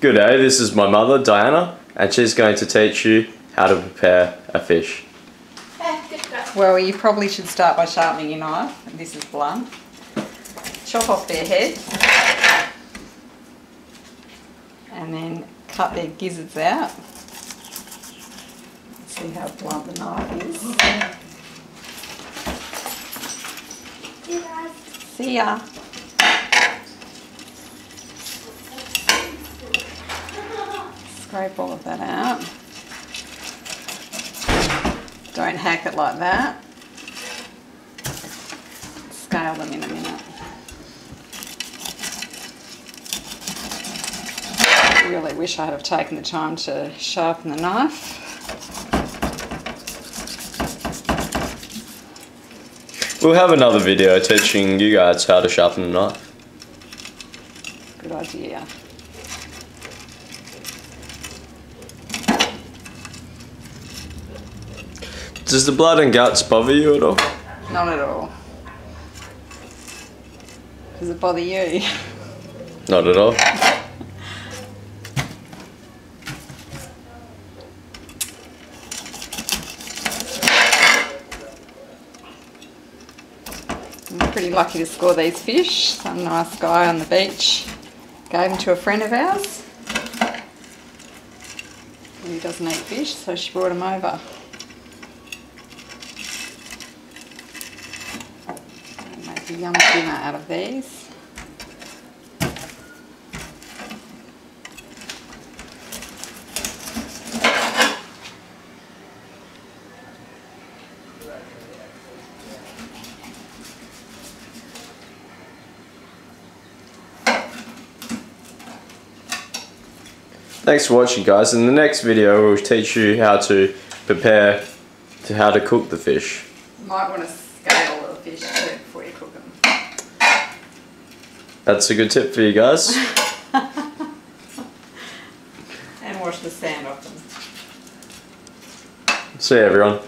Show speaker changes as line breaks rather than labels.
Good day, this is my mother, Diana, and she's going to teach you how to prepare a fish.
Well, you probably should start by sharpening your knife. This is blunt. Chop off their head. And then cut their gizzards out. See how blunt the knife is.
See you guys.
See ya. Scrape all of that out. Don't hack it like that. Scale them in a minute. I really wish I had have taken the time to sharpen the knife.
We'll have another video teaching you guys how to sharpen a knife.
Good idea.
Does the blood and guts bother you at all?
Not at all. Does it bother you?
Not at all.
I'm pretty lucky to score these fish. Some nice guy on the beach gave them to a friend of ours. He doesn't eat fish, so she brought them over. And make a yum dinner out of these.
Thanks for watching, guys. In the next video we'll teach you how to prepare how to cook the fish.
You might want to scale the fish too before you cook them.
That's a good tip for you guys.
And wash the sand off them.
See you, everyone.